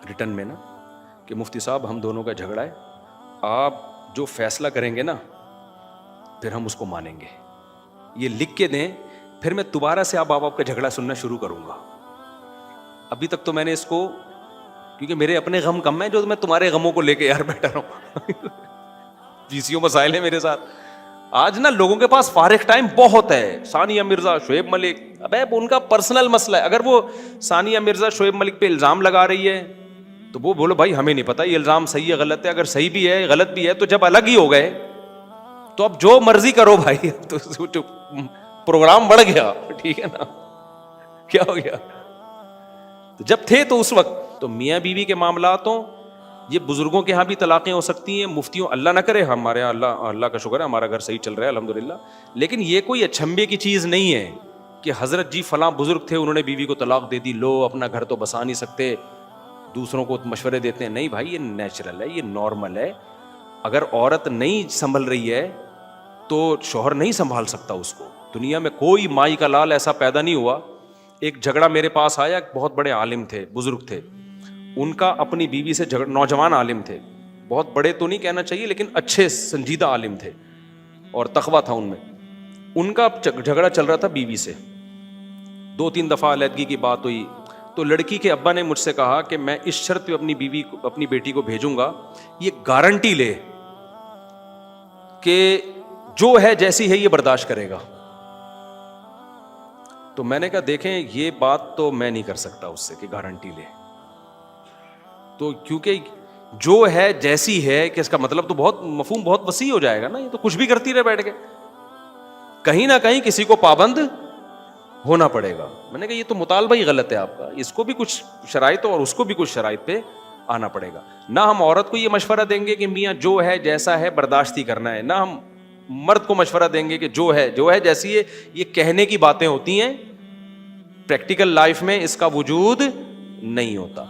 Return میں نا کہ مفتی صاحب ہم دونوں کا جھگڑا ہے, آپ جو فیصلہ کریں گے نا پھر ہم اس کو مانیں گے, یہ لکھ کے دیں, پھر میں دوبارہ سے آپ کا جھگڑا سننا شروع کروں گا. ابھی تک تو میں نے اس کو, کیونکہ میرے اپنے غم کم ہیں جو میں تمہارے غموں کو لے کے یار بیٹھا رہا ہوں. پیسیوں مسائل ہیں میرے ساتھ. آج نا لوگوں کے پاس فارغ ٹائم بہت ہے, ثانیہ مرزا, شعیب ملک, ابے ان کا پرسنل مسئلہ ہے. اگر وہ ثانیہ مرزا شعیب ملک پہ الزام لگا رہی ہے تو وہ بولو بھائی ہمیں نہیں پتا یہ الزام صحیح ہے غلط ہے, اگر صحیح بھی ہے غلط بھی ہے تو جب الگ ہی ہو گئے تو اب جو مرضی کرو بھائی, تو پروگرام بڑھ گیا, ٹھیک ہے نا, کیا ہو گیا. تو جب تھے تو اس وقت تو میاں بیوی کے معاملات ہوں, یہ بزرگوں کے ہاں بھی طلاقیں ہو سکتی ہیں, مفتیوں, اللہ نہ کرے, ہمارے اللہ کا شکر ہے ہمارا گھر صحیح چل رہا ہے الحمدللہ, لیکن یہ کوئی اچھمبے کی چیز نہیں ہے کہ حضرت جی فلاں بزرگ تھے انہوں نے بیوی کو طلاق دے دی, لو اپنا گھر تو بسا نہیں سکتے, دوسروں کو مشورے دیتے ہیں. نہیں بھائی, یہ نیچرل ہے, یہ نارمل ہے. اگر عورت نہیں سنبھل رہی ہے تو شوہر نہیں سنبھال سکتا اس کو. دنیا میں کوئی مائی کا لال ایسا پیدا نہیں ہوا. ایک جھگڑا میرے پاس آیا, بہت بڑے عالم تھے, بزرگ تھے, ان کا اپنی بیوی سے جھگڑا, نوجوان عالم تھے, بہت بڑے تو نہیں کہنا چاہیے لیکن اچھے سنجیدہ عالم تھے اور تقویٰ تھا ان میں. ان کا جھگڑا چل رہا تھا بیوی سے, 2-3 دفعہ علیحدگی کی بات ہوئی. تو لڑکی کے ابا نے مجھ سے کہا کہ میں اس شرط پہ اپنی بیوی کو, اپنی بیٹی کو بھیجوں گا, یہ گارنٹی لے کہ جو ہے جیسی ہے یہ برداشت کرے گا. تو میں نے کہا دیکھیں یہ بات تو میں نہیں کر سکتا اس سے کہ گارنٹی لے, تو کیونکہ جو ہے جیسی ہے کہ اس کا مطلب تو بہت مفہوم بہت وسیع ہو جائے گا نا, یہ تو کچھ بھی کرتی رہے بیٹھ کے, کہیں نہ کہیں کسی کو پابند ہونا پڑے گا. میں نے کہا یہ تو مطالبہ ہی غلط ہے آپ کا, اس کو بھی کچھ شرائط اور اس کو بھی کچھ شرائط پہ آنا پڑے گا. نہ ہم عورت کو یہ مشورہ دیں گے کہ میاں جو ہے جیسا ہے برداشت ہی کرنا ہے, نہ ہم مرد کو مشورہ دیں گے کہ جو ہے جیسی ہے. یہ کہنے کی باتیں ہوتی ہیں, پریکٹیکل لائف میں اس کا وجود نہیں ہوتا.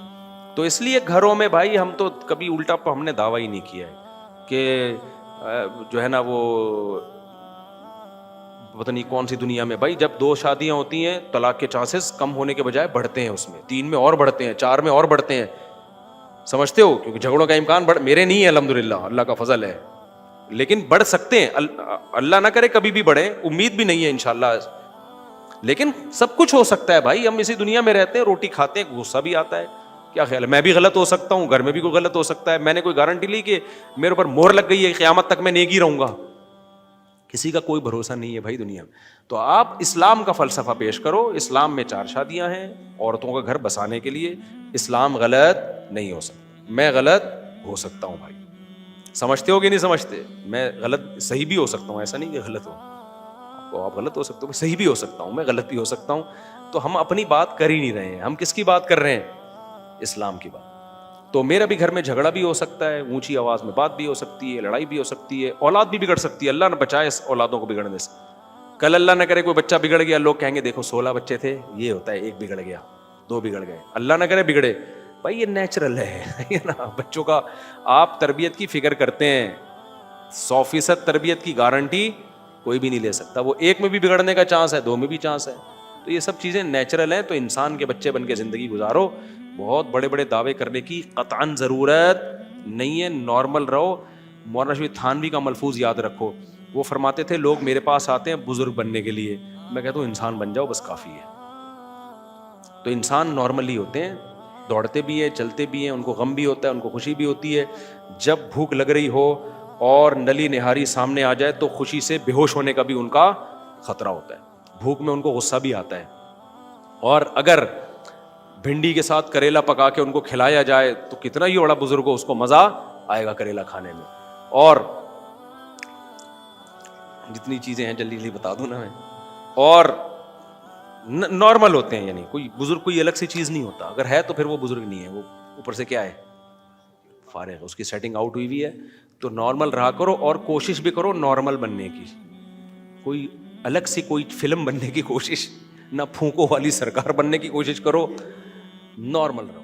تو اس لیے گھروں میں بھائی ہم تو کبھی الٹا ہم نے دعویٰ ہی نہیں کیا ہے کہ جو ہے نا وہ پتہ نہیں کون سی دنیا میں بھائی جب 2 شادیاں ہوتی ہیں طلاق کے چانسز کم ہونے کے بجائے بڑھتے ہیں, اس میں 3 میں اور بڑھتے ہیں, 4 میں اور بڑھتے ہیں, سمجھتے ہو, کیونکہ جھگڑوں کا امکان میرے نہیں ہے الحمدللہ, اللہ کا فضل ہے, لیکن بڑھ سکتے ہیں, اللہ نہ کرے کبھی بھی بڑھے, امید بھی نہیں ہے انشاءاللہ, لیکن سب کچھ ہو سکتا ہے بھائی. ہم اسی دنیا میں رہتے ہیں, روٹی کھاتے ہیں, غصہ بھی آتا ہے, کیا خیال ہے, میں بھی غلط ہو سکتا ہوں, گھر میں بھی کوئی غلط ہو سکتا ہے. میں نے کوئی گارنٹی لی کہ میرے اوپر مہر لگ گئی ہے قیامت تک میں نیک ہی رہوں گا, کسی کا کوئی بھروسہ نہیں ہے بھائی دنیا میں. تو آپ اسلام کا فلسفہ پیش کرو. اسلام میں 4 شادیاں ہیں عورتوں کا گھر بسانے کے لیے. اسلام غلط نہیں ہو سکتا, میں غلط ہو سکتا ہوں بھائی, سمجھتے ہو کہ نہیں سمجھتے, میں غلط صحیح بھی ہو سکتا ہوں, ایسا نہیں کہ غلط ہو, آپ غلط ہو سکتے ہو, صحیح بھی ہو سکتا ہوں, میں غلط بھی ہو سکتا ہوں. تو ہم اپنی بات کر ہی نہیں رہے ہیں, ہم کس کی بات کر رہے ہیں, اسلام کی بات. تو میرا بھی گھر میں جھگڑا بھی ہو سکتا ہے, اونچی آواز میں بات بھی ہو سکتی ہے, لڑائی بھی ہو سکتی ہے, اولاد بھی بگڑ سکتی ہے, اللہ نہ بچائے اس اولادوں کو بگڑنے سے. کل اللہ نہ کرے کوئی بچہ بگڑ گیا, لوگ کہیں گے دیکھو 16 بچے تھے, یہ ہوتا ہے 1 بگڑ گیا, 2 بگڑ گئے, اللہ نہ کرے بگڑے. بھائی یہ نیچرل ہے نا, بچوں کا آپ تربیت کی فکر کرتے ہیں, 100% تربیت کی گارنٹی کوئی بھی نہیں لے سکتا, وہ 1 میں بھی بگڑنے کا چانس ہے, 2 میں بھی چانس ہے. تو یہ سب چیزیں نیچرل ہیں. تو انسان کے بچے بن کے زندگی گزارو, بہت بڑے بڑے دعوے کرنے کی قطعاً ضرورت نہیں ہے, نارمل رہو. مولانا شفیع تھانوی کا ملفوظ یاد رکھو, وہ فرماتے تھے لوگ میرے پاس آتے ہیں بزرگ بننے کے لیے, میں کہتا ہوں انسان بن جاؤ بس کافی ہے. تو انسان نارملی ہوتے ہیں, دوڑتے بھی ہیں, چلتے بھی ہیں, ان کو غم بھی ہوتا ہے, ان کو خوشی بھی ہوتی ہے. جب بھوک لگ رہی ہو اور نلی نہاری سامنے آ جائے تو خوشی سے بے ہوش ہونے کا بھی ان کا خطرہ ہوتا ہے, بھوک میں ان کو غصہ بھی آتا ہے. اور اگر بھنڈی کے ساتھ کریلا پکا کے ان کو کھلایا جائے تو کتنا ہی بڑا بزرگ ہو اس کو مزہ آئے گا کریلا کھانے میں. اور جتنی چیزیں ہیں جلدی جلدی بتا دوں نا میں, اور نارمل ہوتے ہیں, یعنی کوئی بزرگ کوئی الگ سی چیز نہیں ہوتا, اگر ہے تو پھر وہ بزرگ نہیں ہے, وہ اوپر سے کیا ہے فارغ, اس کی سیٹنگ آؤٹ ہوئی ہوئی ہے. تو نارمل رہا کرو اور کوشش بھی کرو نارمل بننے کی, کوئی الگ سی کوئی فلم بننے کی کوشش نہ, پھونکوں والی سرکار بننے کی کوشش کرو, نارمل رہو.